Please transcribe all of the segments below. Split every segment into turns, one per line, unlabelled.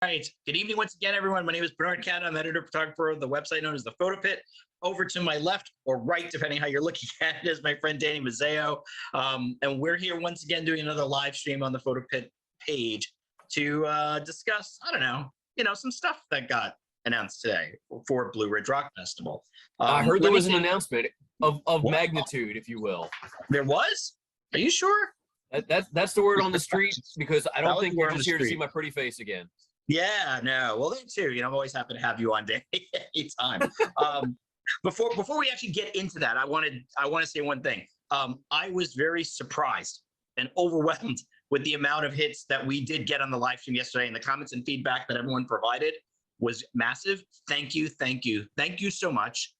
right. Good evening once again, everyone. My name is Bernard Cat. I'm editor-photographer of the website known as The Photo Pit. Over to my left or right, depending how you're looking at it, is my friend Danny Mazzeo. And we're here once again doing another live stream on the Photo Pit page to discuss, I don't know, some stuff that got announced today for Blue Ridge Rock Festival.
I heard there was an announcement of magnitude, if you will.
There was? Are you sure?
That's the word on the street, because I don't think we're just here to see
street.
my pretty face again.
Yeah, no. Well, that too. I'm always happy to have you on, Danny, anytime. Before we actually get into that, I want to say one thing. I was very surprised and overwhelmed with the amount of hits that we did get on the live stream yesterday, and the comments and feedback that everyone provided was massive. Thank you so much.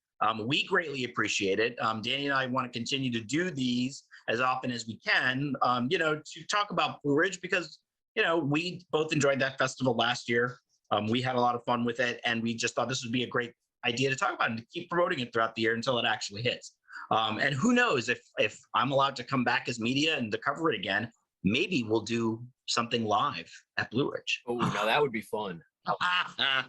We greatly appreciate it. Danny and I want to continue to do these as often as we can, to talk about Blue Ridge, because we both enjoyed that festival last year. We had a lot of fun with it, and we just thought this would be a great idea to talk about and to keep promoting it throughout the year until it actually hits. And who knows, if I'm allowed to come back as media and to cover it again, maybe we'll do something live at Blue Ridge.
Oh, now that would be fun.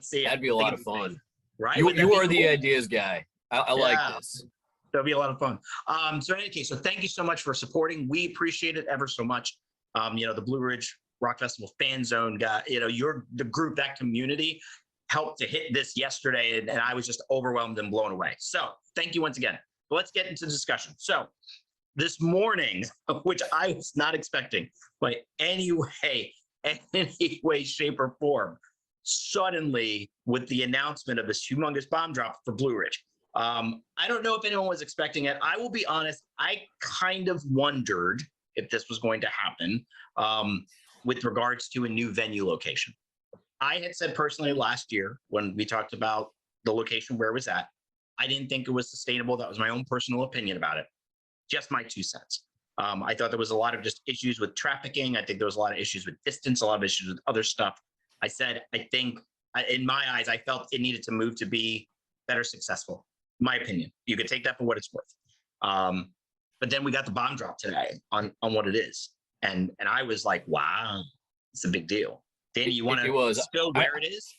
See,
that'd be a lot of fun.
Right?
You are the ideas guy. I like this.
That'll be a lot of fun. So in any case, so thank you so much for supporting. We appreciate it ever so much. The Blue Ridge Rock Festival fan zone got, you're the group, that community helped to hit this yesterday, and I was just overwhelmed and blown away. So thank you once again. But let's get into discussion. So this morning, which I was not expecting by any way, shape, or form, suddenly with the announcement of this humongous bomb drop for Blue Ridge. I don't know if anyone was expecting it. I will be honest, I kind of wondered if this was going to happen with regards to a new venue location. I had said personally last year when we talked about the location where it was at, I didn't think it was sustainable. That was my own personal opinion about it. Just my 2 cents. I thought there was a lot of just issues with trafficking. I think there was a lot of issues with distance, a lot of issues with other stuff. I said, I think in my eyes, I felt it needed to move to be better successful. My opinion. You could take that for what it's worth. But then we got the bomb drop today on what it is. And I was like, wow, it's a big deal. Danny, you want to spill where it is?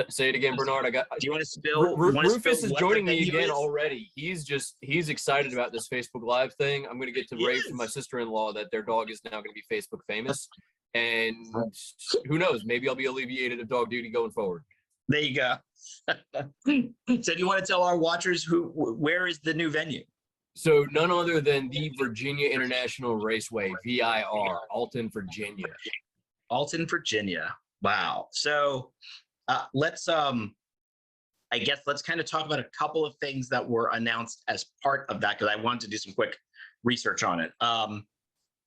Say it again, Bernard.
Do you want to spill?
Rufus is joining me again already. He's excited about this Facebook Live thing. I'm going to get to rave from my sister-in-law that their dog is now going to be Facebook famous. And who knows, maybe I'll be alleviated of dog duty going forward.
There you go. So do you want to tell our watchers where is the new venue?
So none other than the Virginia International Raceway, VIR, Alton, Virginia.
Alton, Virginia. Wow. So let's kind of talk about a couple of things that were announced as part of that, because I wanted to do some quick research on it.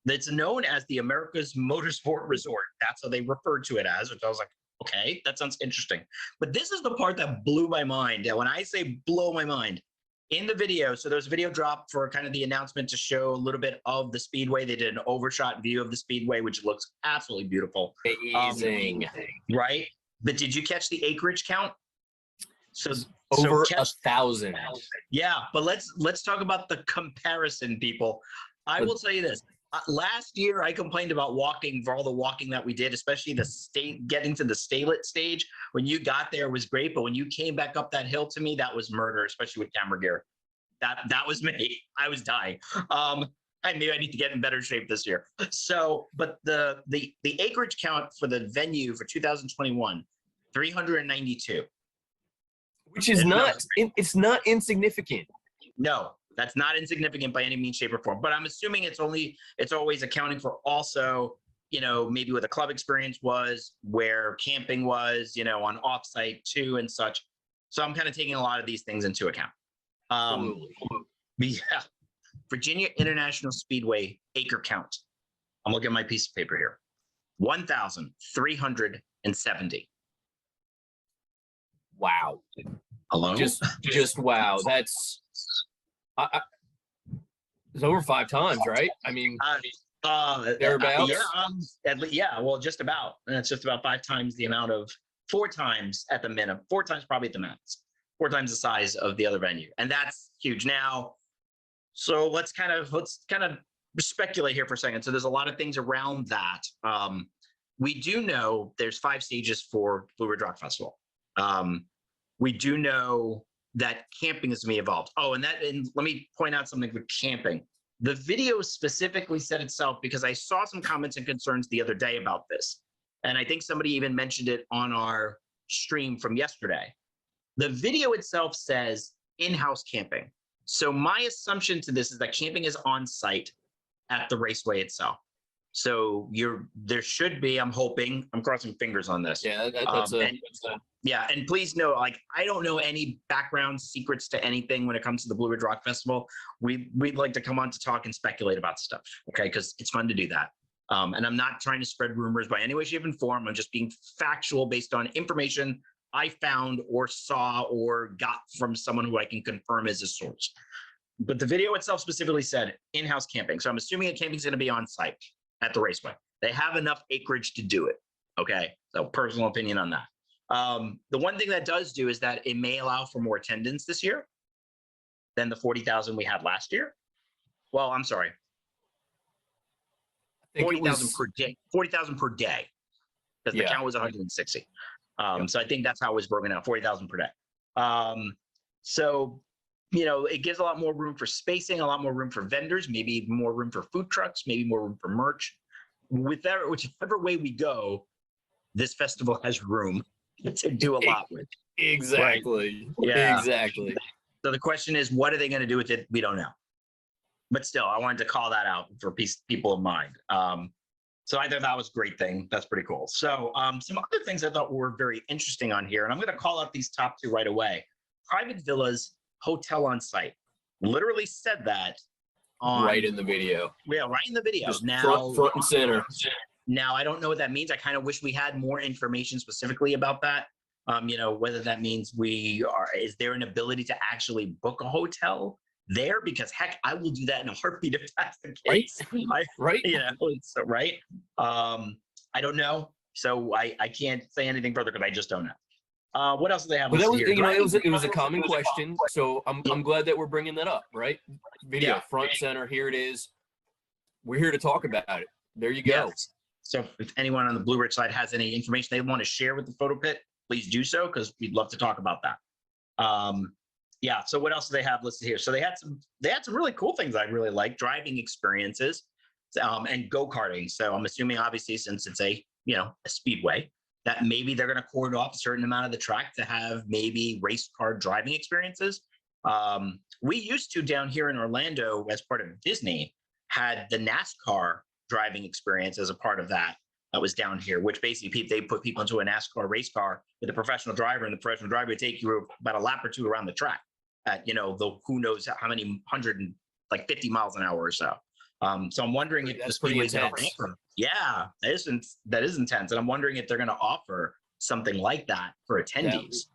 It's known as the America's Motorsport Resort. That's how they referred to it as, which I was like, okay, that sounds interesting. But this is the part that blew my mind. And when I say blow my mind, in the video, so there's a video drop for kind of the announcement to show a little bit of the Speedway. They did an overshot view of the Speedway, which looks absolutely beautiful.
Amazing.
Right? But did you catch the acreage count? So
over 1,000.
Yeah, but let's talk about the comparison, people. I will tell you this. Last year, I complained about walking, for all the walking that we did, especially getting to the Stalet stage. When you got there, it was great, but when you came back up that hill to me, that was murder, especially with camera gear. That was me. I was dying. Maybe I need to get in better shape this year. So, but the acreage count for the venue for 2021, 392.
Which is it's not insignificant.
No. That's not insignificant by any means, shape, or form. But I'm assuming it's always accounting for also, maybe what the club experience was, where camping was, on offsite too and such. So I'm kind of taking a lot of these things into account. Yeah. Virginia International Speedway acre count. I'm looking at my piece of paper here. 1,370.
Wow.
Hello?
Just wow. That's it's over 5 times, right? I mean, thereabouts.
Yeah, well, just about. And it's just about 5 times the amount of 4 times at the minimum, 4 times probably at the max, 4 times the size of the other venue, and that's huge. Now, so let's kind of speculate here for a second. So there's a lot of things around that. we do know there's 5 stages for Blue Ridge Rock Festival. We do know that camping is going to be involved. Oh, and let me point out something with camping. The video specifically said itself because I saw some comments and concerns the other day about this. And I think somebody even mentioned it on our stream from yesterday. The video itself says in-house camping. So my assumption to this is that camping is on site at the raceway itself. So there should be, I'm hoping, I'm crossing fingers on this.
Yeah,
yeah, and please know, like, I don't know any background secrets to anything when it comes to the Blue Ridge Rock Festival. We'd like to come on to talk and speculate about stuff, okay? Because it's fun to do that. And I'm not trying to spread rumors by any way, shape, and form. I'm just being factual based on information I found or saw or got from someone who I can confirm as a source. But the video itself specifically said in-house camping. So I'm assuming that camping is going to be on site at the raceway. They have enough acreage to do it, okay? So personal opinion on that. The one thing that does do is that it may allow for more attendance this year than the 40,000 we had last year. Well, I'm sorry. 40,000 per day. 40,000 per day, because the count was 160. So I think that's how it was broken out, 40,000 per day. So, you know, it gives a lot more room for spacing, a lot more room for vendors, maybe more room for food trucks, maybe more room for merch. With that, whichever way we go, this festival has room to do a lot with.
Exactly. Right? Yeah. Exactly.
So the question is, what are they going to do with it? We don't know. But still, I wanted to call that out for people in mind. So I thought that was a great thing. That's pretty cool. So some other things I thought were very interesting on here, and I'm going to call out these top 2 right away. Private villas, hotel on site. Literally said that
right in the video.
Yeah, right in the video.
Just now, front and center.
Now, I don't know what that means. I kind of wish we had more information specifically about that. You know, whether that means is there an ability to actually book a hotel there? Because heck, I will do that in a heartbeat if that's the case.
Right.
You know, right. I don't know. So I can't say anything further because I just don't know. What else do they have?
But that was, you know, it was a common question. So I'm glad that we're bringing that up, right? Video, front center, here it is. We're here to talk about it. There you go.
Yes. So if anyone on the Blue Ridge side has any information they want to share with the photo pit, please do so, because we'd love to talk about that. Yeah. So what else do they have listed here? So they had some really cool things I really like: driving experiences, and go-karting. So I'm assuming, obviously, since it's a speedway, that maybe they're going to cordon off a certain amount of the track to have maybe race car driving experiences. We used to, down here in Orlando, as part of Disney, had the NASCAR driving experience as a part of that. That was down here, which basically they put people into a NASCAR race car with a professional driver, and the professional driver would take you about a lap or 2 around the track at, who knows how many 150 miles an hour or so. So I'm wondering if the Speedway's going to offer. Yeah, that is intense. And I'm wondering if they're going to offer something like that for attendees.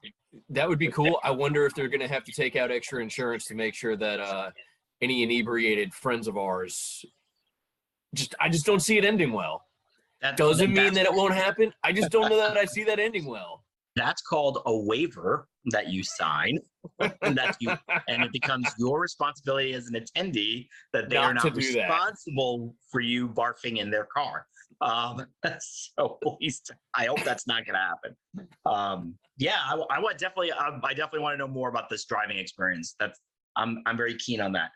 That would be cool. I wonder if they're going to have to take out extra insurance to make sure that any inebriated friends of ours, I just don't see it ending well. That doesn't mean that it won't happen. I just don't know that I see that ending well.
That's called a waiver that you sign, and it becomes your responsibility as an attendee that they are not responsible for you barfing in their car. So at least I hope that's not going to happen. Yeah, I definitely want to know more about this driving experience. I'm very keen on that.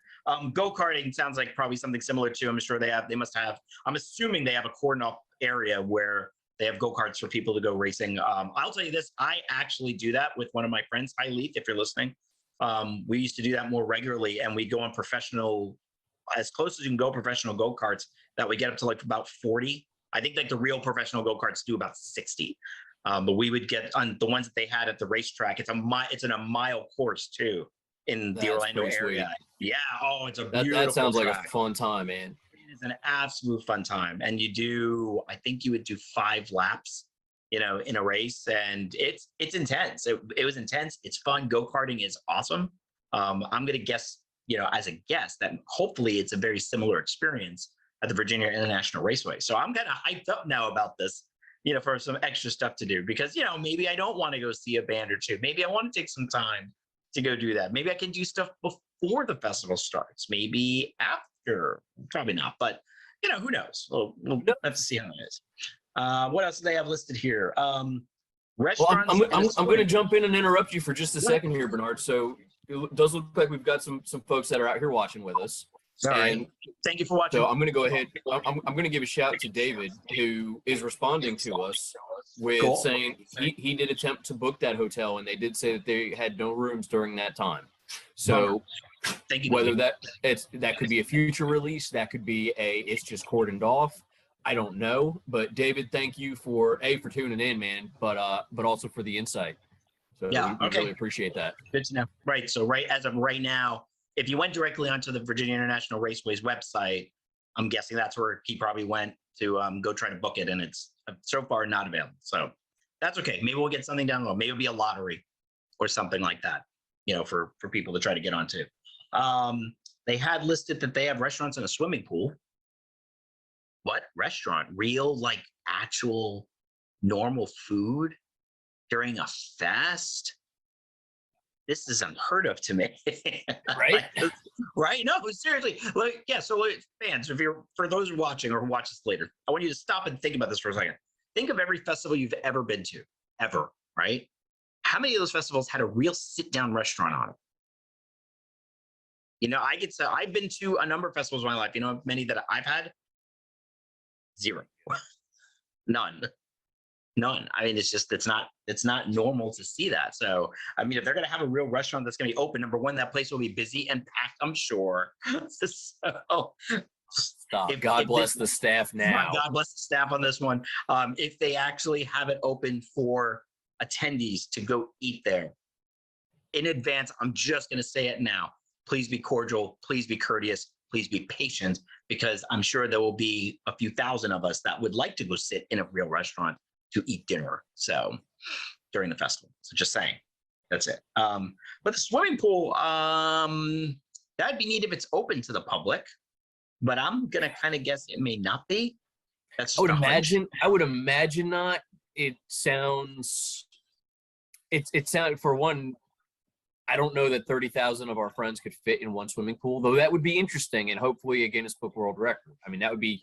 Go-karting sounds like probably something similar to. I'm assuming they have a cordon off area where they have go-karts for people to go racing. I'll tell you this, I actually do that with one of my friends. Hi, Leith, if you're listening. We used to do that more regularly, and we go on professional, as close as you can go, professional go-karts that we get up to like about 40. I think like the real professional go-karts do about 60. But we would get on the ones that they had at the racetrack. It's in a mile course too in the Orlando area. Sweet. Yeah. Oh, it's a beautiful
That sounds
track.
Like a fun time, man.
It is an absolute fun time. And I think you would do 5 laps, in a race, and it's intense. It was intense. It's fun. Go-karting is awesome. I'm going to guess, as a guess, that hopefully it's a very similar experience at the Virginia International Raceway. So I'm kind of hyped up now about this, for some extra stuff to do, because, maybe I don't want to go see a band or 2. Maybe I want to take some time to go do that. Maybe I can do stuff before the festival starts, maybe after, probably not, but who knows? We'll have to see how it is. What else do they have listed here?
Well,
Restaurants.
I'm going to jump in and interrupt you for just a second here, Bernard. So it does look like we've got some folks that are out here watching with us.
All right. Thank you for watching.
So I'm going to go ahead. I'm going to give a shout to David, who is responding to us with saying he did attempt to book that hotel, and they did say that they had no rooms during that time. So
thank you.
Whether that could be a future release, that could be it's just cordoned off. I don't know, but David, thank you for tuning in, man, but also for the insight. So
yeah,
we really appreciate that.
Good to know. Right. So as of right now, if you went directly onto the Virginia International Raceway's website, I'm guessing that's where he probably went to go try to book it, and it's so far not available. So that's okay. Maybe we'll get something down the road. Maybe it'll be a lottery or something like that, for people to try to get onto. They had listed that they have restaurants and a swimming pool. What restaurant? Real, like actual normal food during a fest? This is unheard of to me.
Right?
Right? No, seriously. So fans, for those watching or who watch this later, I want you to stop and think about this for a second. Think of every festival you've ever been to, ever, right? How many of those festivals had a real sit-down restaurant on it? I could say I've been to a number of festivals in my life. Many that I've had. Zero. None. I mean, it's not normal to see that. So, I mean, if they're going to have a real restaurant that's going to be open, number one, that place will be busy and packed, I'm sure. So,
stop. God bless the staff now.
God bless the staff on this one. If they actually have it open for attendees to go eat there in advance, I'm just going to say it now. Please be cordial. Please be courteous. Please be patient, because I'm sure there will be a few thousand of us that would like to go sit in a real restaurant to eat dinner. So during the festival. So just saying, that's it. But the swimming pool, that'd be neat if it's open to the public, but I'm going to kind of guess it may not be.
I would imagine not. It sounds for one, I don't know that 30,000 of our friends could fit in one swimming pool, though that would be interesting and hopefully a Guinness Book World Record. I mean, that would be,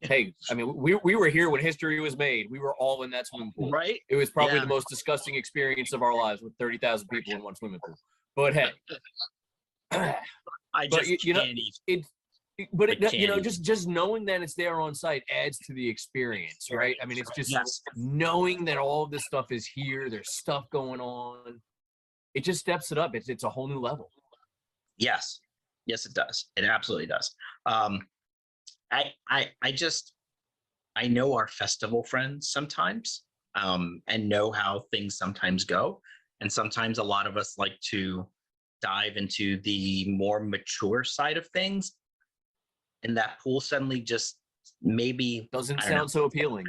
hey, I mean, we were here when history was made. We were all in that swimming pool.
Right.
It was probably the most disgusting experience of our lives with 30,000 people in one swimming pool. But hey, just knowing that it's there on site adds to the experience, right? I mean, it's just knowing that all of this stuff is here. There's stuff going on. It just steps it up. It's a whole new level.
Yes, it does. It absolutely does. I know our festival friends sometimes, and know how things sometimes go. And sometimes a lot of us like to dive into the more mature side of things. And that pool suddenly just maybe
doesn't sound so appealing.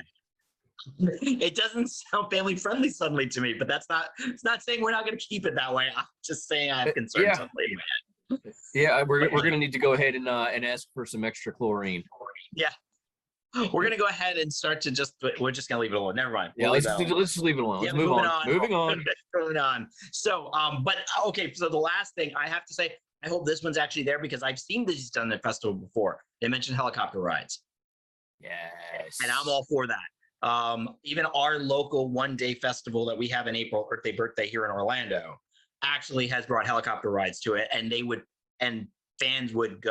It doesn't sound family friendly suddenly to me, but it's not saying we're not going to keep it that way. I'm just saying I have concerns on Lady Man.
Yeah, we're going to need to go ahead and ask for some extra chlorine.
Yeah. We're going to go ahead and we're just going to leave it alone. Never mind.
Yeah, let's just leave it alone. Let's move on. Moving on.
So, but okay. So the last thing I have to say, I hope this one's actually there because I've seen these done at festival before. They mentioned helicopter rides.
Yes.
And I'm all for that. Even our local one-day festival that we have in April, birthday here in Orlando, actually has brought helicopter rides to it, and attendees would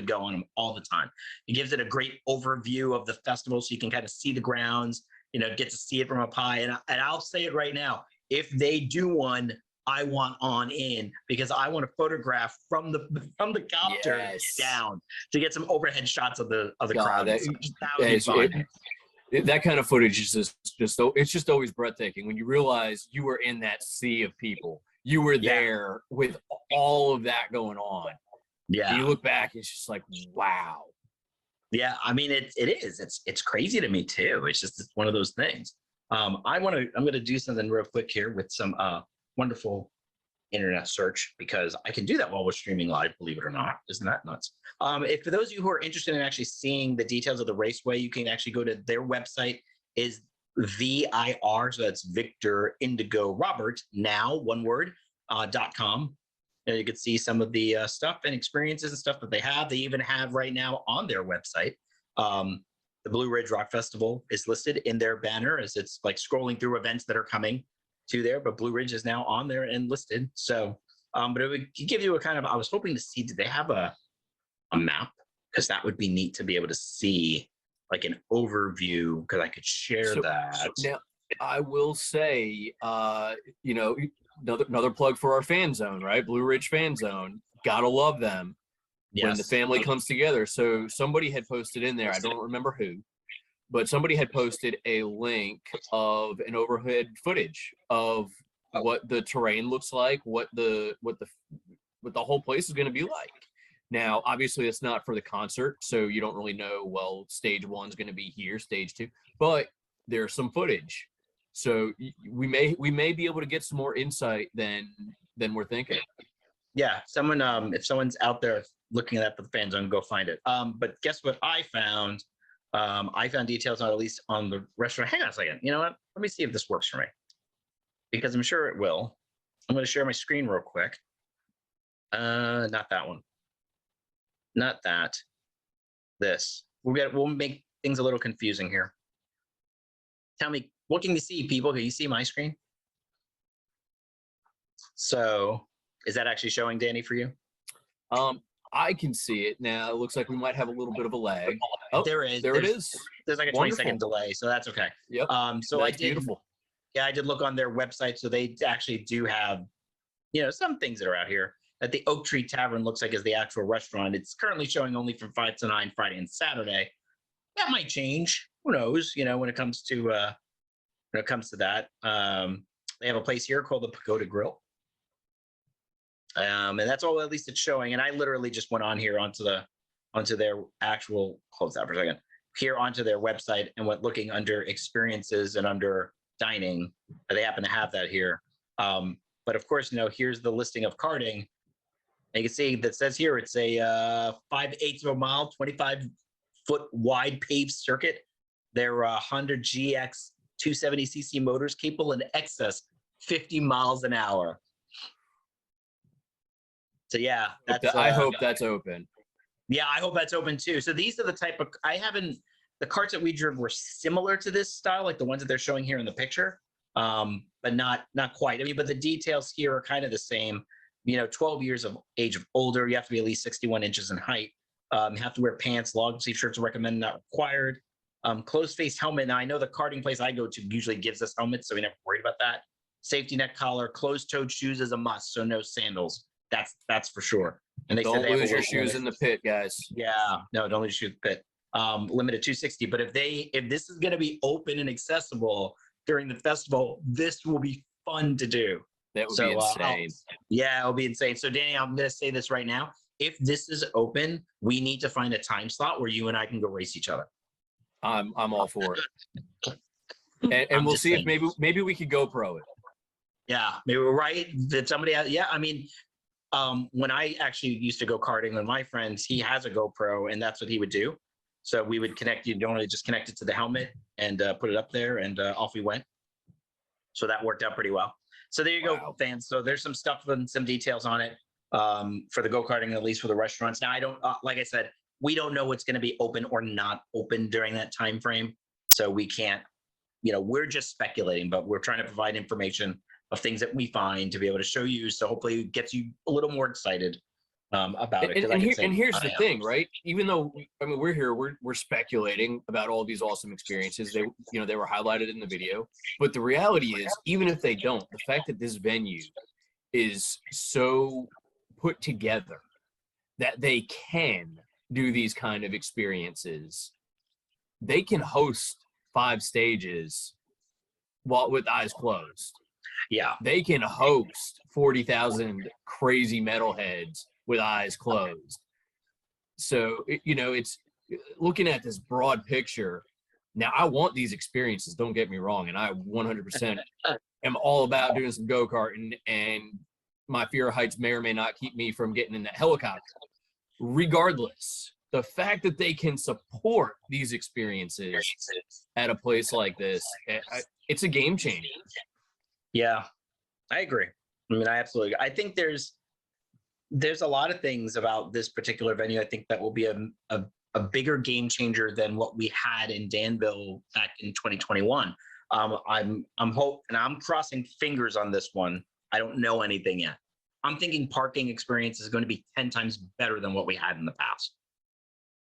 go on them all the time. It gives it a great overview of the festival, so you can kind of see the grounds, get to see it from up high. And I'll say it right now, if they do one, I want on in, because I want to photograph from the copter down to get some overhead shots of the crowd. That would be fun.
That kind of footage is just always breathtaking when you realize you were in that sea of people. You were there with all of that going on. Yeah. And you look back, it's just like, wow.
Yeah, I mean, it is. It's crazy to me too. It's one of those things. I'm going to do something real quick here with some wonderful internet search, because I can do that while we're streaming live, believe it or not. Isn't that nuts? For those of you who are interested in actually seeing the details of the raceway, you can actually go to their website, is VIR, so that's Victor Indigo Robert, now one word, .com. And you can see some of the stuff and experiences and stuff that they have. They even have right now on their website the Blue Ridge Rock Festival is listed in their banner as it's like scrolling through events that are coming to there, but Blue Ridge is now on there and listed. So, but it would give you a kind of, I was hoping to see, did they have a map? Because that would be neat to be able to see like an overview, because I could share that.
Now, I will say, you know, another plug for our fan zone, right? Blue Ridge Fan Zone. Gotta love them. Yes. When the family comes together. So somebody had posted in there, I don't remember who, but somebody had posted a link of an overhead footage of what the terrain looks like, what the whole place is going to be like. Now, obviously, it's not for the concert, so you don't really know, well, stage 1's going to be here, stage 2, but there's some footage. So we may be able to get some more insight than we're thinking.
Yeah, someone, if someone's out there looking at that for the fan zone, go find it. But guess what I found? I found details on, at least on the restaurant. Hang on a second. You know what? Let me see if this works for me, because I'm sure it will. I'm going to share my screen real quick. Not that one. Not that. This. We'll make things a little confusing here. Tell me, what can you see, people? Can you see my screen? So, is that actually showing, Danny, for you?
I can see it now. It looks like we might have a little bit of a lag. Oh,
there is.
There it is.
There's like a 20-second delay, so that's okay.
Yep.
So
that's beautiful.
Yeah, I did look on their website, so they actually do have, you know, some things that are out here. That the Oak Tree Tavern looks like is the actual restaurant. It's currently showing only from 5 to 9 Friday and Saturday. That might change. Who knows? You know, when it comes to that. They have a place here called the Pagoda Grill. And that's all, at least it's showing. And I literally just went on here onto their actual, close that for a second, here onto their website and went looking under experiences and under dining. They happen to have that here. But of course, you know, here's the listing of karting. And you can see that says here it's a 5/8 of a mile, 25-foot wide paved circuit. They're 100 GX 270cc motors capable in excess 50 miles an hour. So yeah, that's.
I hope that's open.
Yeah, I hope that's open too. So these are the type of, the karts that we drove were similar to this style, like the ones that they're showing here in the picture, but not quite. I mean, but the details here are kind of the same. You know, 12 years of age of older, you have to be at least 61 inches in height. You have to wear pants, long sleeve shirts are recommended, not required. Closed face helmet. Now I know the karting place I go to usually gives us helmets, so we never worried about that. Safety neck collar, closed toed shoes is a must, so no sandals. That's for sure. And they
don't
said
lose your shoes in the pit, guys.
Yeah, no, don't lose your shoes in the pit. Limited 260. But if this is going to be open and accessible during the festival, this will be fun to do.
That would be insane.
Yeah, it'll be insane. So Danny, I'm going to say this right now. If this is open, we need to find a time slot where you and I can go race each other.
I'm all for it. And we'll see if maybe we could GoPro it.
Yeah, maybe we're right. That somebody has, yeah, I mean, when I actually used to go karting with my friends, he has a GoPro and that's what he would do. So we would connect, you don't really just connect it to the helmet and put it up there and off we went. So that worked out pretty well. So there you go, fans. So there's some stuff and some details on it for the go-karting, at least for the restaurants. Now, I don't, like I said, we don't know what's going to be open or not open during that time frame. So we can't, you know, we're just speculating, but we're trying to provide information of things that we find to be able to show you. So hopefully it gets you a little more excited about it.
And here's the thing, right? Even though, I mean, we're here, we're speculating about all these awesome experiences. They were highlighted in the video, but the reality is, even if they don't, the fact that this venue is so put together that they can do these kind of experiences, they can host 5 stages with eyes closed.
Yeah,
they can host 40,000 crazy metalheads with eyes closed. So, you know, it's looking at this broad picture. Now, I want these experiences, don't get me wrong, and I 100% am all about doing some go-karting, and my fear of heights may or may not keep me from getting in that helicopter. Regardless, the fact that they can support these experiences at a place like this, it's a game changer.
Yeah, I agree. I mean, I think there's a lot of things about this particular venue. I think that will be a a bigger game changer than what we had in Danville back in 2021. I'm crossing fingers on this one. I don't know anything yet. I'm thinking parking experience is going to be 10 times better than what we had in the past.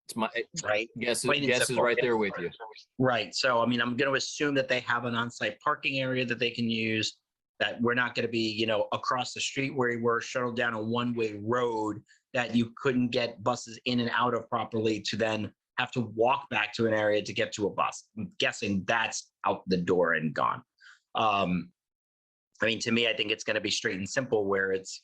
It's my
right.
Guess is right there with you.
Right. So, I mean, I'm going to assume that they have an on-site parking area that they can use, that we're not going to be, across the street where we were shuttled down a one-way road that you couldn't get buses in and out of properly to then have to walk back to an area to get to a bus. I'm guessing that's out the door and gone. I mean, to me, I think it's going to be straight and simple where it's,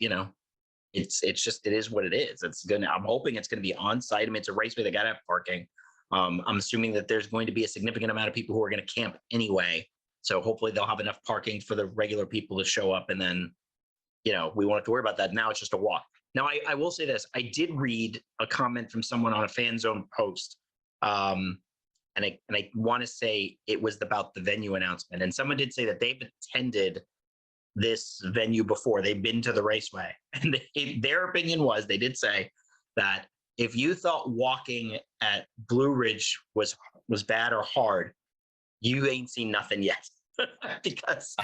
it's just, it is what it is. I'm hoping it's going to be on site. I mean, it's a raceway. They got to have parking. I'm assuming that there's going to be a significant amount of people who are going to camp anyway. So hopefully they'll have enough parking for the regular people to show up. And then, we won't have to worry about that. Now it's just a walk. Now, I will say this. I did read a comment from someone on a fan zone post. And I want to say it was about the venue announcement. And someone did say that they've attended this venue before. They've been to the raceway. And their opinion was, they did say that if you thought walking at Blue Ridge was bad or hard, you ain't seen nothing yet. Because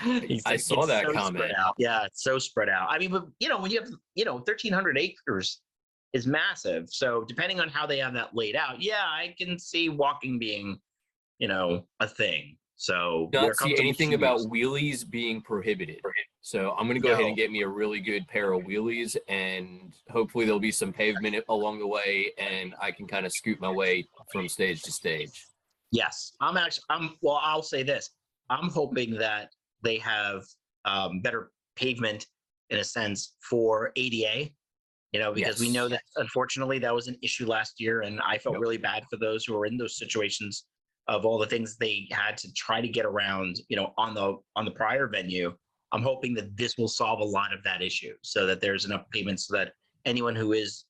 I saw that comment.
Yeah, it's so spread out. I mean, but when you have 1,300 acres is massive. So depending on how they have that laid out, yeah, I can see walking being, a thing. So
not see anything about wheelies being prohibited. So I'm going to go ahead and get me a really good pair of wheelies, and hopefully there'll be some pavement along the way, and I can kind of scoot my way from stage to stage.
Yes, I'll say this. I'm hoping that they have better pavement in a sense for ADA, because we know that unfortunately that was an issue last year, and I felt really bad for those who were in those situations of all the things they had to try to get around, on the prior venue. I'm hoping that this will solve a lot of that issue so that there's enough pavement so that anyone who is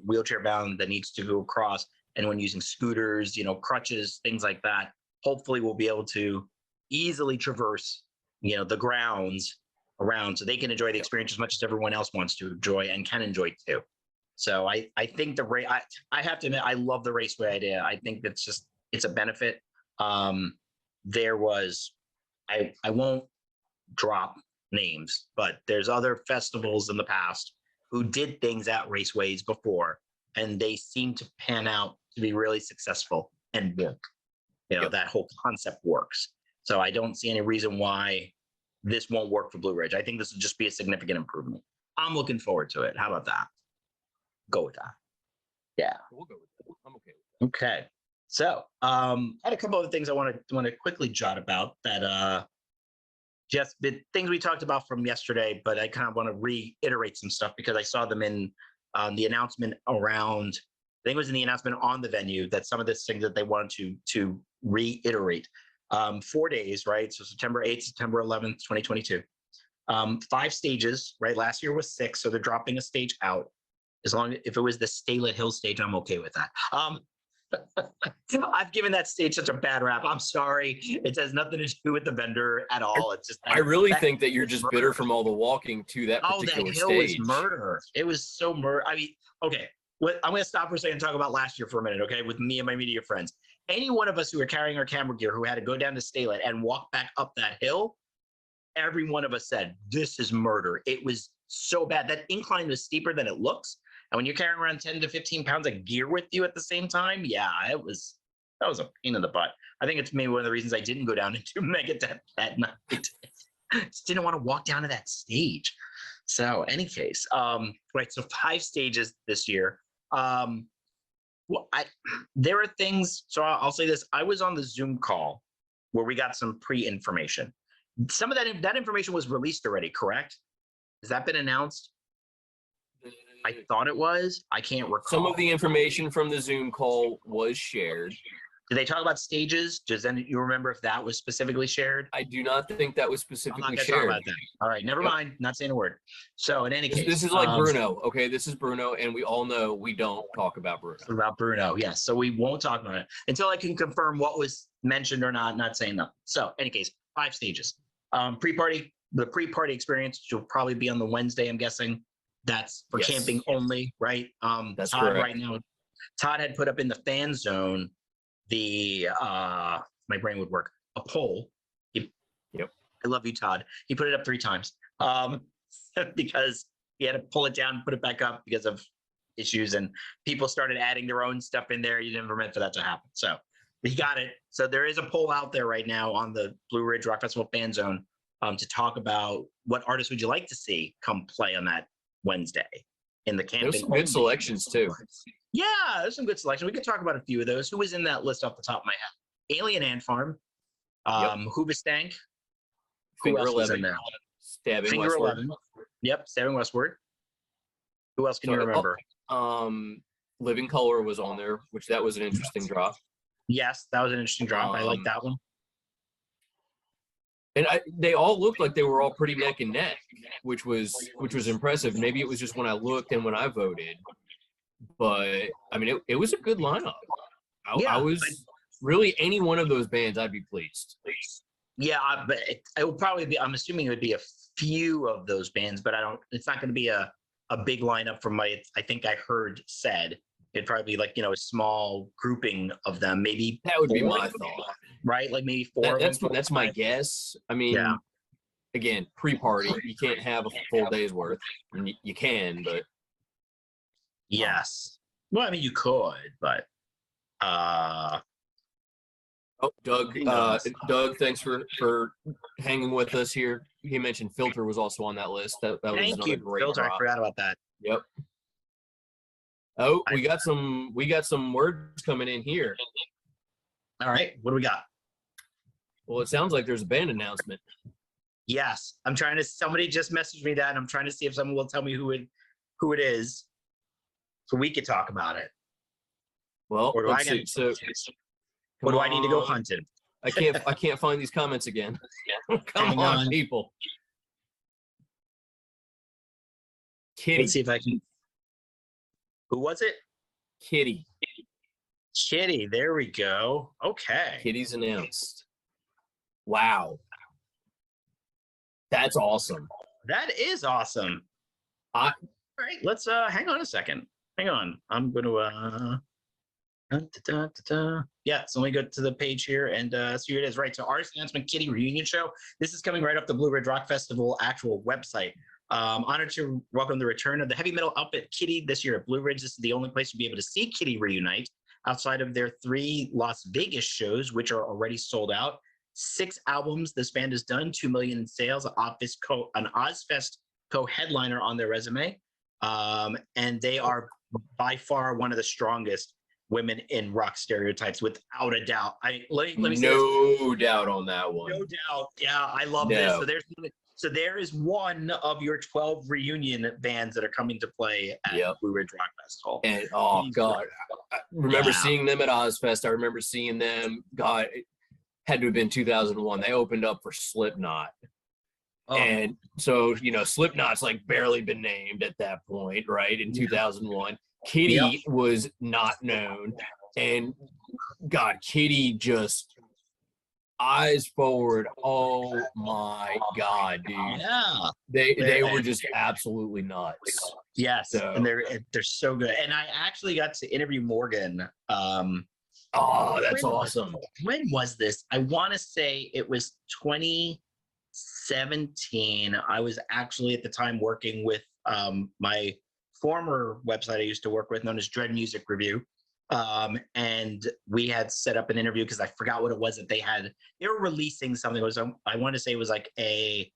wheelchair bound that needs to go across, anyone using scooters, crutches, things like that, hopefully will be able to easily traverse, the grounds around so they can enjoy the experience as much as everyone else wants to enjoy and can enjoy too. So I think I have to admit, I love the raceway idea. I think it's a benefit. There was, I won't drop names, but there's other festivals in the past who did things at raceways before, and they seem to pan out to be really successful and work. That whole concept works. So I don't see any reason why this won't work for Blue Ridge. I think this will just be a significant improvement. I'm looking forward to it. How about that? Go with that. Yeah.
We'll go with that. I'm okay with
that. Okay. So I had a couple of things I want to quickly jot about that just the things we talked about from yesterday, but I kind of want to reiterate some stuff because I saw them in the announcement around, I think it was in the announcement on the venue that some of the things that they wanted to reiterate. 4 days, right? So September 8th, September 11th, 2022. 5 stages, right? Last year was 6, so they're dropping a stage out. If it was the Staylet Hill stage, I'm okay with that. I've given that stage such a bad rap. I'm sorry. It has nothing to do with the vendor at all. It's just
I really think that you're just bitter from all the walking to that particular
that hill
stage.
Was murder. It was so murder. I mean, okay. I'm going to stop for a second and talk about last year for a minute, okay? With me and my media friends. Any one of us who were carrying our camera gear who had to go down to Staylet and walk back up that hill, every one of us said, this is murder. It was so bad. That incline was steeper than it looks. And when you're carrying around 10 to 15 pounds of gear with you at the same time, yeah, that was a pain in the butt. I think it's maybe one of the reasons I didn't go down into Megadeth that night. Just didn't want to walk down to that stage. So any case, right, so 5 stages this year. There are things, so I'll say this. I was on the Zoom call where we got some pre-information. Some of that information was released already, correct? Has that been announced? I thought it was. I can't recall.
Some of the information from the Zoom call was shared.
Did they talk about stages? You remember if that was specifically shared?
I do not think that was specifically shared.
Talk about that. All right, never mind. Not saying a word. So in any case,
this is like Bruno. Okay, this is Bruno, and we all know we don't talk about Bruno.
About Bruno, yes. So we won't talk about it until I can confirm what was mentioned or not. Not saying nothing. So, any case, 5 stages. Pre-party. The pre-party experience will probably be on the Wednesday. I'm guessing that's for camping only, right?
That's correct.
Right now. Todd had put up in the fan zone my brain would work, a poll.
Yep.
I love you, Todd. He put it up 3 times because he had to pull it down and put it back up because of issues, and people started adding their own stuff in there. You never meant for that to happen. So he got it. So there is a poll out there right now on the Blue Ridge Rock Festival fan zone to talk about what artists would you like to see come play on that Wednesday in the camping.
There's some good selections too.
Yeah, there's some good selection. We could talk about a few of those. Who was in that list off the top of my head? Alien Ant Farm, Hoobastank. Who else was in there?
Stabbing
Finger
Westward.
11. Yep, Stabbing Westward. Who else can you remember?
Living Color was on there, which that was an interesting drop.
Yes, that was an interesting drop. I like that one.
And they all looked like they were all pretty neck and neck, which was impressive. Maybe it was just when I looked and when I voted, but I mean, it was a good lineup. I was really any one of those bands, I'd be pleased.
Yeah, but it will probably be. I'm assuming it would be a few of those bands, but it's not going to be a big lineup from I think I heard said. It'd probably be like, a small grouping of them, maybe.
That would be my thought.
Right? Like maybe 4 of them.
That's my guess. I mean, again, pre-party, you can't have a full day's worth. I mean, you can, but.
Yes. Well, I mean, you could, but.
Doug, thanks for hanging with us here. He mentioned Filter was also on that list. That was another great
Filter.
drop.
I forgot about that.
Yep. Oh, we got some words coming in here.
All right, what do we got?
Well, it sounds like there's a band announcement.
Yes, somebody just messaged me that, and I'm trying to see if someone will tell me who it is, so we could talk about it.
Well, let's see. So,
what do I need to go hunting?
I can't find these comments again. Come on, people. Kitty.
Let's see if I can. Who was it?
Kitty.
Kitty. There we go. Okay.
Kitty's announced. Wow. That's awesome.
That is awesome. All right. Let's hang on a second. Hang on. I'm going to yeah, so let me go to the page here and see who it is. Right. So artist announcement, Kitty reunion show. This is coming right off the Blue Ridge Rock Festival actual website. Honored to welcome the return of the heavy metal outfit Kitty this year at Blue Ridge. This is the only place to be able to see Kitty reunite outside of their 3 Las Vegas shows, which are already sold out. 6 albums this band has done, 2 million in sales, an Ozfest co-headliner on their resume. And they are by far one of the strongest women in rock stereotypes, without a doubt. Let me say
no doubt on that one.
No doubt. Yeah, I love this. So there is one of your 12 reunion bands that are coming to play at Blue Ridge Rock Festival.
And oh God, I remember seeing them at Ozfest. I remember seeing them. God, it had to have been 2001. They opened up for Slipknot. Oh. And so, Slipknot's like barely been named at that point, right? In 2001. Kitty was not known. And God, Kitty just eyes forward. Oh my God, dude.
Yeah.
They were just absolutely nuts.
Yes. So, and they're so good. And I actually got to interview Morgan.
Oh, that's awesome.
When was this? I want to say it was 2017. I was actually at the time working with my former website I used to work with, known as Dread Music Review. And we had set up an interview because I forgot what it was that they had. They were releasing something. It was I want to say it was like a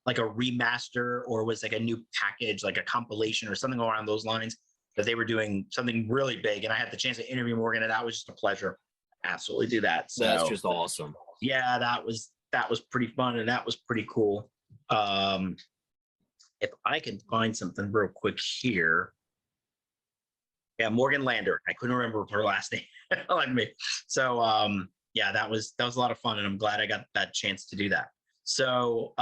remaster, or was like a new package, like a compilation or something around those lines, that they were doing something really big. And I had the chance to interview Morgan, and that was just a pleasure. Absolutely do that. So
that's just awesome.
Yeah, that was pretty fun, and that was pretty cool. If I can find something real quick here. Yeah, Morgan Lander. I couldn't remember her last name, like me. So yeah, that was a lot of fun, and I'm glad I got that chance to do that. So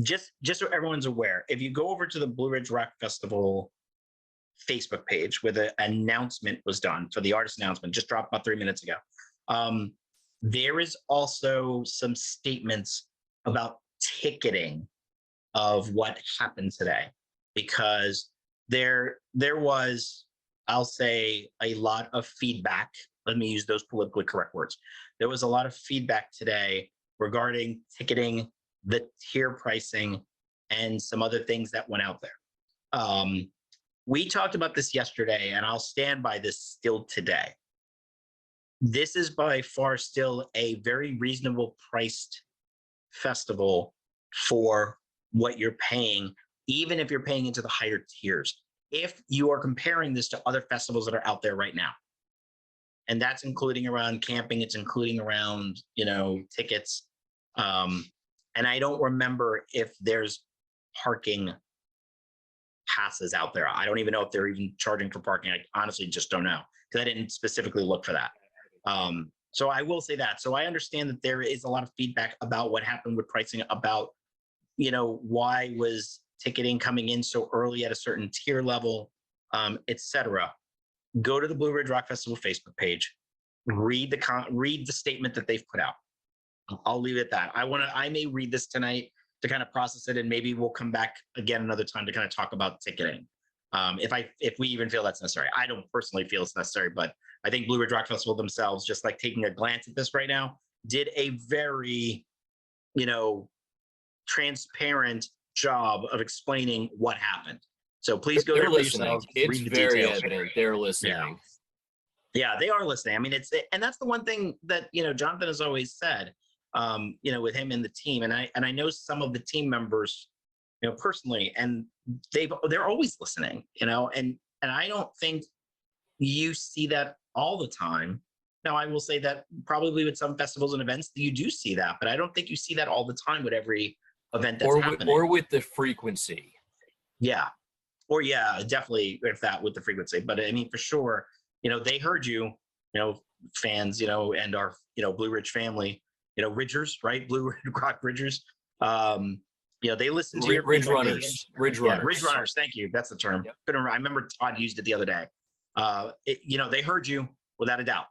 just so everyone's aware, if you go over to the Blue Ridge Rock Festival Facebook page, where the announcement was done, so the artist announcement just dropped about 3 minutes ago, there is also some statements about ticketing of what happened today, because there was I'll say a lot of feedback. Let me use those politically correct words. There was a lot of feedback today regarding ticketing, the tier pricing, and some other things that went out there. We talked about this yesterday, and I'll stand by this still today. This is by far still a very reasonable priced festival for what you're paying, even if you're paying into the higher tiers. If you are comparing this to other festivals that are out there right now, and that's including around camping, it's including around, tickets. And I don't remember if there's parking passes out there. I don't even know if they're even charging for parking. I honestly just don't know, because I didn't specifically look for that. So I will say that. So I understand that there is a lot of feedback about what happened with pricing, about, why was ticketing coming in so early at a certain tier level, etc. Go to the Blue Ridge Rock Festival Facebook page, read the statement that they've put out. I'll leave it at that. I may read this tonight to kind of process it, and maybe we'll come back again another time to kind of talk about ticketing. If we even feel that's necessary. I don't personally feel it's necessary, but I think Blue Ridge Rock Festival themselves, just like taking a glance at this right now, did a very, transparent job of explaining what happened. So please go there for yourself.
It's very evident they're listening.
Yeah, they are listening. I mean, and that's the one thing that, Jonathan has always said, with him and the team. And I know some of the team members, personally, and they're always listening, and I don't think you see that all the time. Now, I will say that probably with some festivals and events, you do see that, but I don't think you see that all the time with every event that's happening.
Or with the frequency.
Yeah. Or definitely with the frequency. But I mean, for sure, they heard you, fans, and our, Blue Ridge family, Ridgers, right? Blue Ridge Rock Ridgers. They listen to your
Ridge Runners. Ridge
Runners. Thank you. That's the term.
Yep.
I remember Todd used it the other day. They heard you without a doubt.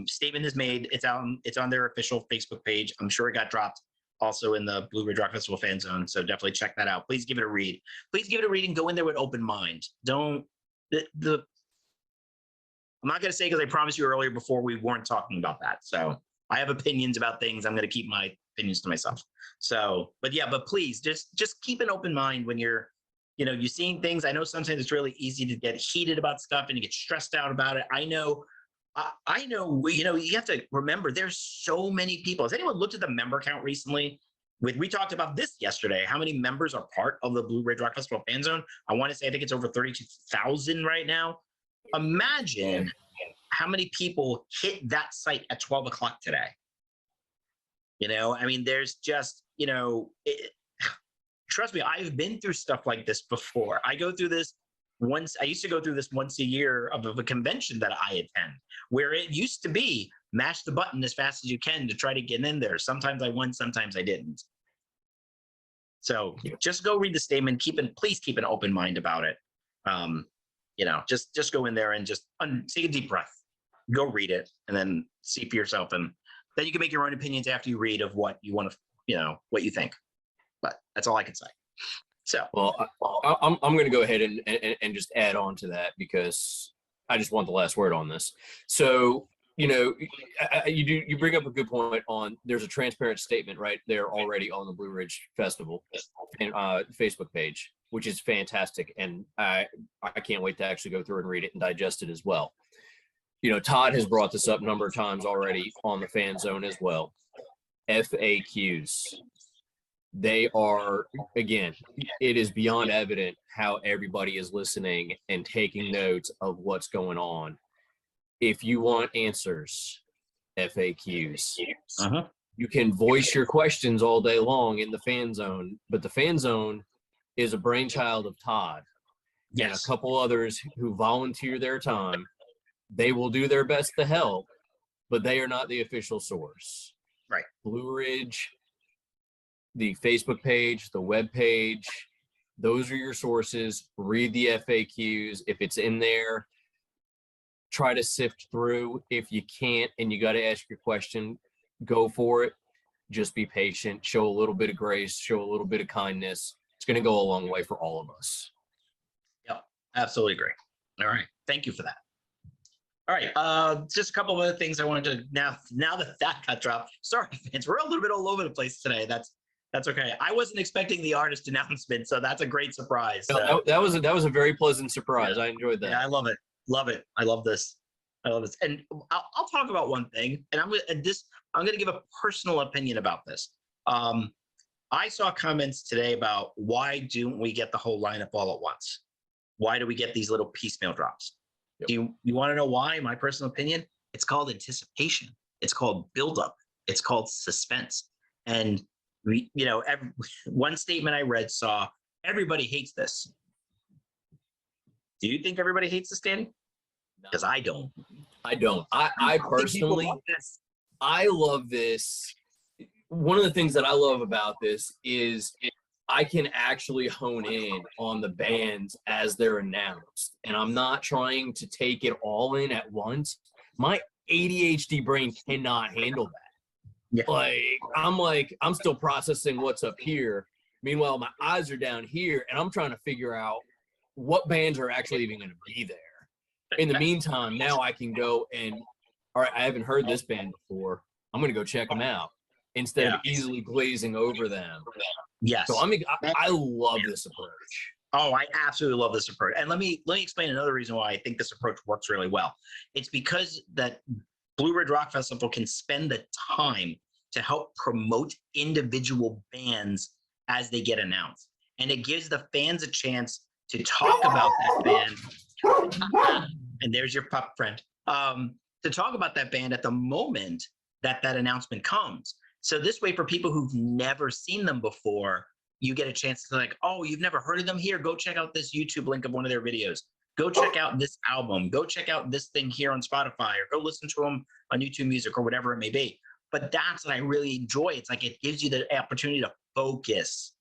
Statement is made. It's on their official Facebook page. I'm sure it got dropped also in the Blue Ridge Rock Festival fan zone. So definitely check that out. Please give it a read. Please give it a read and go in there with open mind. I'm not going to say, because I promised you earlier before we weren't talking about that. So I have opinions about things. I'm going to keep my opinions to myself. So, but please just keep an open mind when you're seeing things. I know sometimes it's really easy to get heated about stuff and you get stressed out about it. I know, you have to remember there's so many people. Has anyone looked at the member count recently? We talked about this yesterday. How many members are part of the Blue Ridge Rock Festival fan zone? I want to say, I think it's over 32,000 right now. Imagine how many people hit that site at 12 o'clock today. I mean, there's just, trust me, I've been through stuff like this before. I used to go through this once a year of a convention that I attend, where it used to be mash the button as fast as you can to try to get in there. Sometimes I won, sometimes I didn't. So just go read the statement. Please keep an open mind about it. Just go in there and just take a deep breath, go read it, and then see for yourself. And then you can make your own opinions after you read of what you want to, what you think. But that's all I can say. So,
well, I'm going to go ahead and just add on to that, because I just want the last word on this. So, you bring up a good point on, there's a transparent statement right there already on the Blue Ridge Festival and Facebook page, which is fantastic. And I can't wait to actually go through and read it and digest it as well. Todd has brought this up a number of times already on the fan zone as well. FAQs. They are, again, it is beyond evident how everybody is listening and taking notes of what's going on. If you want answers, FAQs. You can voice your questions all day long in the fan zone, but the fan zone is a brainchild of Todd and a couple others who volunteer their time. They will do their best to help, but they are not the official source.
Right.
Blue Ridge, the Facebook page, the web page, those are your sources. Read the FAQs. If it's in there, try to sift through. If you can't and you got to ask your question, go for it. Just be patient. Show a little bit of grace. Show a little bit of kindness. It's going to go a long way for all of us.
Yep, absolutely agree. All right. Thank you for that. All right. Just a couple of other things I wanted to now that got dropped. Sorry, fans. We're a little bit all over the place today. That's okay. I wasn't expecting the artist announcement, so that's a great surprise.
No, that was a very pleasant surprise.
Yeah.
I enjoyed that.
Yeah, I love it. Love it. I love this. I love this. And I'll talk about one thing, and I'm gonna give a personal opinion about this. I saw comments today about why don't we get the whole lineup all at once? Why do we get these little piecemeal drops? Yep. Do you want to know why? My personal opinion, it's called anticipation. It's called buildup. It's called suspense. And one statement I read saw everybody hates this. Do you think everybody hates this, Danny? Because I don't.
I don't. I personally, I love this. One of the things that I love about this is I can actually hone in on the bands as they're announced. And I'm not trying to take it all in at once. My ADHD brain cannot handle that. Yeah. I'm still processing what's up here. Meanwhile, my eyes are down here and I'm trying to figure out what bands are actually even going to be there. In the meantime, now I can go and, all right, I haven't heard this band before. I'm going to go check them out instead of easily glazing over them.
Yes.
So I love this approach.
Oh, I absolutely love this approach. And let me explain another reason why I think this approach works really well. It's because that Blue Ridge Rock Festival can spend the time to help promote individual bands as they get announced. And it gives the fans a chance to talk about that band. And there's your pup friend. To talk about that band at the moment that announcement comes. So this way, for people who've never seen them before, you get a chance to oh, you've never heard of them? Here, go check out this YouTube link of one of their videos. Go check out this album. Go check out this thing here on Spotify, or go listen to them on YouTube Music or whatever it may be. But that's what I really enjoy. It's it gives you the opportunity to focus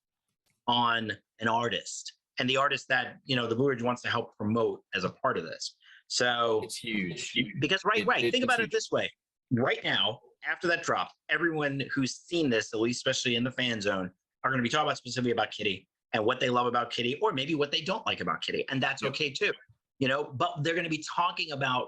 on an artist and the artist that, the Blue Ridge wants to help promote as a part of this. So
it's huge.
Because think about it this way. Right now, after that drop, everyone who's seen this, at least especially in the fan zone, are going to be talking specifically about Kitty and what they love about Kitty, or maybe what they don't like about Kitty. And that's okay too, but they're going to be talking about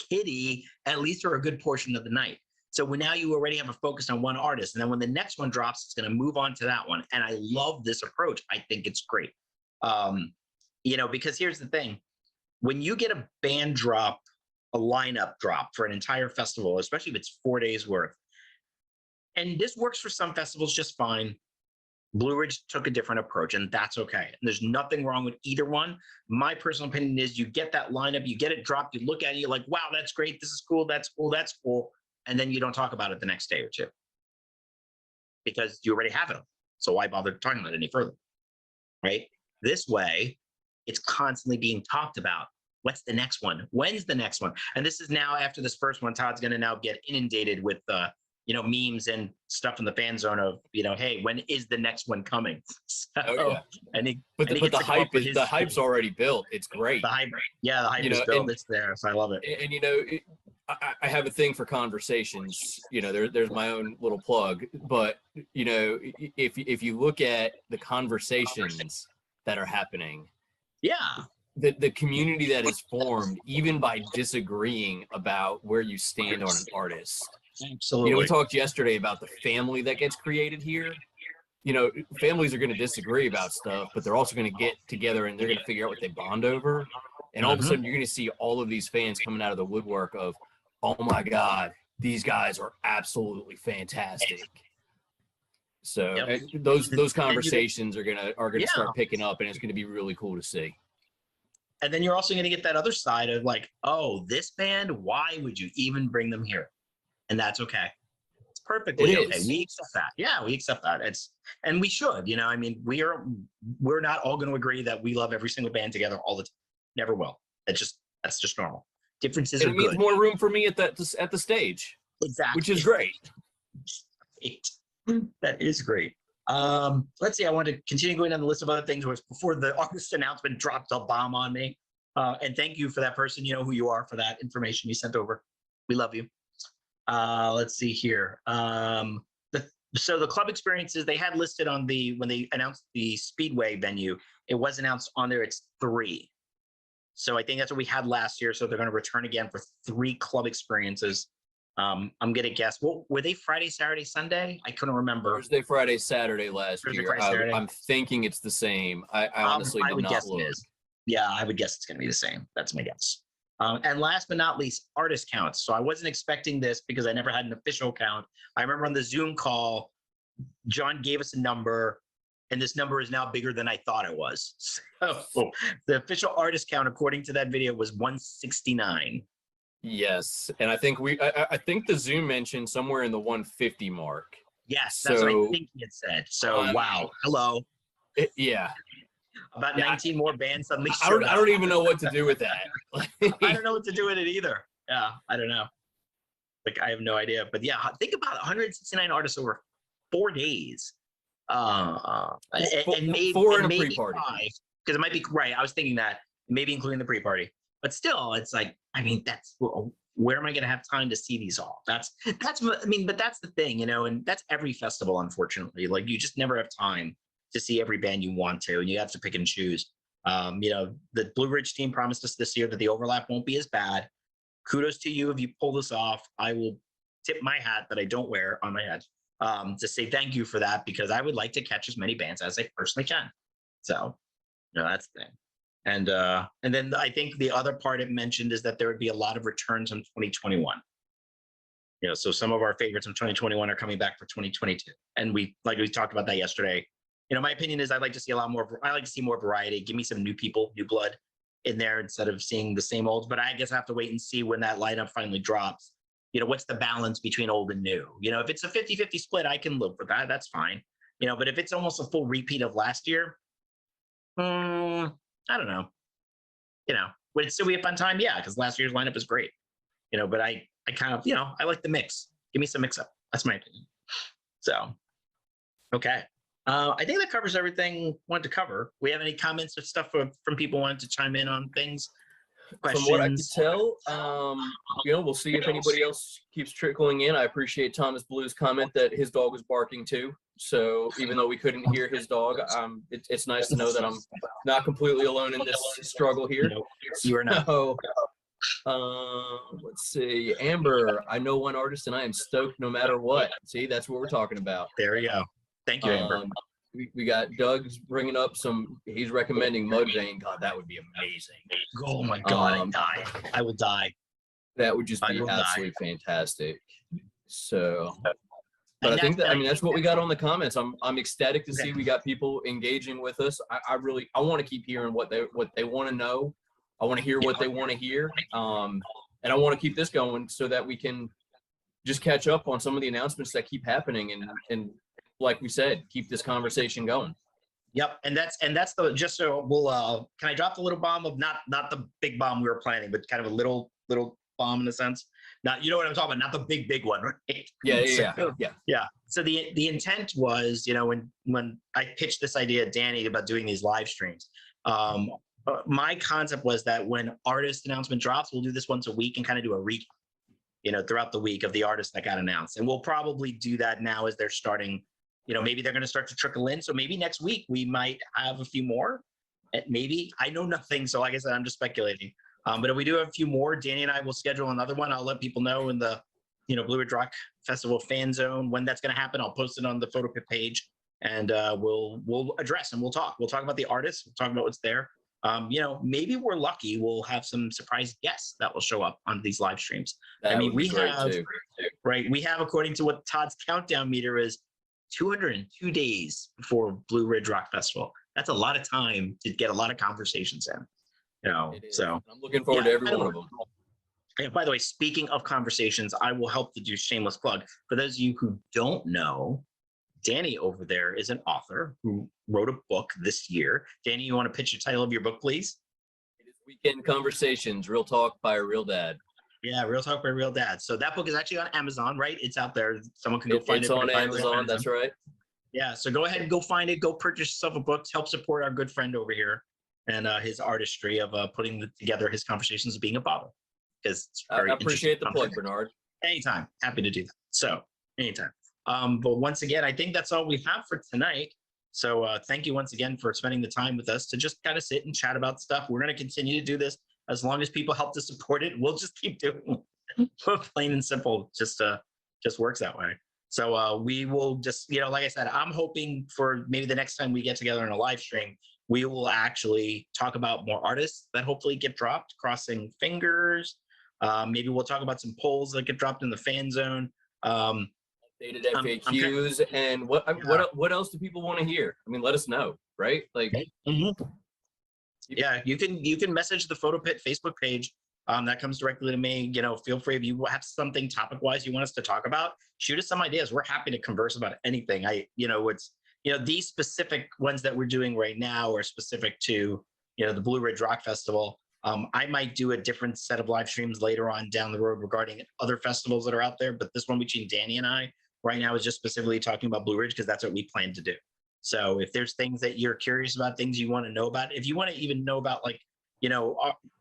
Kitty at least for a good portion of the night. So now you already have a focus on one artist. And then when the next one drops, it's going to move on to that one. And I love this approach. I think it's great. Because here's the thing. When you get a band drop, a lineup drop for an entire festival, especially if it's 4 days worth, and this works for some festivals just fine. Blue Ridge took a different approach, and that's okay. And there's nothing wrong with either one. My personal opinion is you get that lineup, you get it dropped, you look at it, you're like, wow, that's great. This is cool. That's cool. That's cool. And then you don't talk about it the next day or two because you already have it. So why bother talking about it any further? Right? This way, it's constantly being talked about. What's the next one? When's the next one? And this is now after this first one, Todd's going to now get inundated with, memes and stuff in the fan zone of, hey, when is the next one coming? So,
but the hype's already built. It's great.
The hype is built. It's there. So I love it.
And I have a thing for conversations. There's my own little plug. But if you look at the conversations that are happening, the community that is formed, even by disagreeing about where you stand on an artist.
Absolutely.
We talked yesterday about the family that gets created here. Families are going to disagree about stuff, but they're also going to get together and they're going to figure out what they bond over. And all of a sudden, you're going to see all of these fans coming out of the woodwork of, oh my God, these guys are absolutely fantastic. So those conversations are gonna start picking up, and it's going to be really cool to see.
And then you're also going to get that other side of oh, this band, why would you even bring them here? And that's okay. It's perfectly okay. We accept that. Yeah, we accept that. And we should. We're not all going to agree that we love every single band together all the time. Never will. That's just normal. Differences are good. It means
more room for me at the stage.
Exactly.
Which is great.
That is great. Let's see. I want to continue going down the list of other things before the artist announcement dropped a bomb on me. And thank you for that person. You know who you are for that information you sent over. We love you. Let's see here. So the club experiences they had listed on when they announced the Speedway venue, it was announced on there. It's 3. So I think that's what we had last year. So they're going to return again for 3 club experiences. I'm going to guess, what were they, Friday, Saturday, Sunday? I couldn't remember.
Thursday, Friday, Saturday last
Thursday,
year.
Friday, Saturday.
I'm thinking it's the same. I honestly did
would
not
guess
look.
it is. Yeah, I would guess it's going to be the same. That's my guess. And last but not least, artist counts. So I wasn't expecting this because I never had an official count. I remember on the Zoom call, John gave us a number, and this number is now bigger than I thought it was. So the official artist count, according to that video, was 169.
Yes, and I think I think the Zoom mentioned somewhere in the 150 mark.
Yes, that's what I think he had said. So wow, hello.
Yeah.
About 19 more bands suddenly.
I don't even know what to do with that.
I don't know what to do with it either. Yeah, I don't know. Like, I have no idea. But yeah, think about 169 artists over 4 days. And maybe
4 in a pre-party.
Because it might be right. I was thinking that maybe including the pre-party. But still, it's like, I mean, that's where am I going to have time to see these all? That's I mean, but that's the thing, you know, and that's every festival, unfortunately. Like, you just never have time to see every band you want to, and you have to pick and choose. You know, the Blue Ridge team promised us this year that the overlap won't be as bad. Kudos to you if you pull this off. I will tip my hat that I don't wear on my head to say thank you for that, because I would like to catch as many bands as I personally can. So, you know, that's the thing. And then I think the other part it mentioned is that there would be a lot of returns from 2021. You know, so some of our favorites from 2021 are coming back for 2022. And we talked about that yesterday. You know, my opinion is I'd like to see a lot more. I like to see more variety. Give me some new people, new blood in there instead of seeing the same old. But I guess I have to wait and see when that lineup finally drops. You know, what's the balance between old and new? You know, if it's a 50-50 split, I can live with that. That's fine. You know, but if it's almost a full repeat of last year, I don't know. You know, would it still be a fun time? Yeah, because last year's lineup is great. You know, but I kind of, you know, I like the mix. Give me some mix up. That's my opinion. So, okay. I think that covers everything I wanted to cover. We have any comments or stuff from people wanting to chime in on things? Questions?
From what I can tell, you know, we'll see if anybody else keeps trickling in. I appreciate Thomas Blue's comment that his dog was barking too. So even though we couldn't hear his dog, it's nice to know that I'm not completely alone in this struggle here.
Nope, you are not.
So, let's see. Amber, I know one artist and I am stoked no matter what. See, that's what we're talking about.
There we go. Thank you, Amber.
We got Doug's bringing up he's recommending Mudvayne. God, that would be amazing.
Oh my God, I will die.
That would just be absolutely fantastic. So, but I think that, I mean, that's what we got on the comments. I'm ecstatic to see we got people engaging with us. I want to keep hearing what they want to know. I want to hear what they want to hear. And I want to keep this going so that we can just catch up on some of the announcements that keep happening and like we said, keep this conversation going.
Yep, and that's the, just so we'll can I drop the little bomb of not the big bomb we were planning, but kind of a little bomb in a sense. Not, you know what I'm talking about, not the big one, right? Yeah. So the intent was, you know, when I pitched this idea to Danny about doing these live streams, my concept was that when artist announcement drops, we'll do this once a week and kind of do a recap, you know, throughout the week of the artists that got announced, and we'll probably do that now as they're starting. You know, maybe they're going to start to trickle in. So maybe next week we might have a few more. Maybe. I know nothing. So like I said, I'm just speculating. But if we do have a few more, Danny and I will schedule another one. I'll let people know in the, you know, Blue Ridge Rock Festival fan zone when that's going to happen. I'll post it on the photo page, and we'll address and we'll talk. We'll talk about the artists. We'll talk about what's there. You know, maybe we're lucky. We'll have some surprise guests that will show up on these live streams.
That
I mean, we have,
too.
Right. We have, according to what Todd's countdown meter is, 202 days before Blue Ridge Rock Festival. That's a lot of time to get a lot of conversations in, you know. So
I'm looking forward to every one of them.
And by the way, speaking of conversations, I will help to do shameless plug. For those of you who don't know, Danny over there is an author who wrote a book this year. Danny, you want to pitch the title of your book, please?
It is Weekend Conversations, Real Talk by a Real Dad.
Yeah, Real Talk by Real Dad. So that book is actually on Amazon, right? It's out there. Someone can go find it.
It's on Amazon, that's right.
Yeah, so go ahead and go find it. Go purchase yourself a book to help support our good friend over here and his artistry of putting together his conversations of being a father. Because
I appreciate the plug, Bernard.
Anytime. Happy to do that. So anytime. But once again, I think that's all we have for tonight. So thank you once again for spending the time with us to just kind of sit and chat about stuff. We're going to continue to do this as long as people help to support it, we'll just keep doing it. Plain and simple, just works that way. So we will just, like I said, I'm hoping for maybe the next time we get together in a live stream, we will actually talk about more artists that hopefully get dropped, crossing fingers. Maybe we'll talk about some polls that get dropped in the fan zone.
Updated FAQs and what else do people want to hear? I mean, let us know, right? Like,
yeah, you can message the Photo Pit Facebook page. That comes directly to me. Feel free, if you have something topic wise you want us to talk about, shoot us some ideas. We're happy to converse about anything. These specific ones that we're doing right now are specific to the Blue Ridge Rock Festival. I might do a different set of live streams later on down the road regarding other festivals that are out there, but this one between Danny and I right now is just specifically talking about Blue Ridge because that's what we plan to do. So if there's things that you're curious about, things you want to know about, if you want to even know about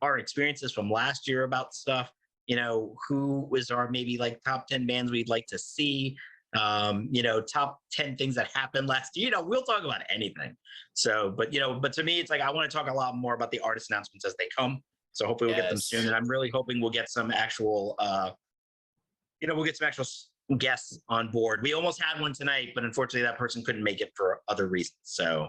our experiences from last year about stuff, who was our maybe like top 10 bands we'd like to see, top 10 things that happened last year, we'll talk about anything. So, but to me, it's like, I want to talk a lot more about the artist announcements as they come. So hopefully we'll get them soon. And I'm really hoping we'll get some actual, guests on board. We almost had one tonight, but unfortunately that person couldn't make it for other reasons. So,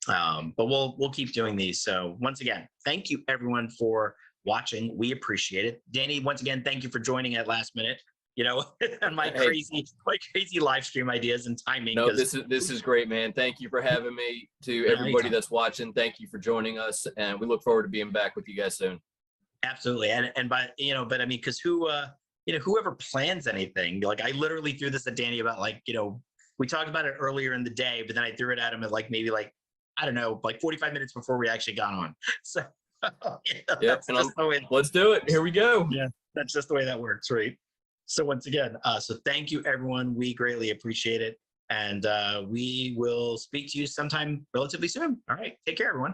but we'll keep doing these. So once again, thank you everyone for watching. We appreciate it. Danny, once again, thank you for joining at last minute. And my crazy live stream ideas and timing.
No, this is great, man. Thank you for having me. To everybody that's watching, thank you for joining us, and we look forward to being back with you guys soon.
Absolutely, but I mean, because whoever plans anything, like I literally threw this at Danny about we talked about it earlier in the day, but then I threw it at him at maybe I don't know, 45 minutes before we actually got on. So
let's do it. Here we go.
Yeah, that's just the way that works, right? So once again, so thank you everyone. We greatly appreciate it. And we will speak to you sometime relatively soon. All right. Take care, everyone.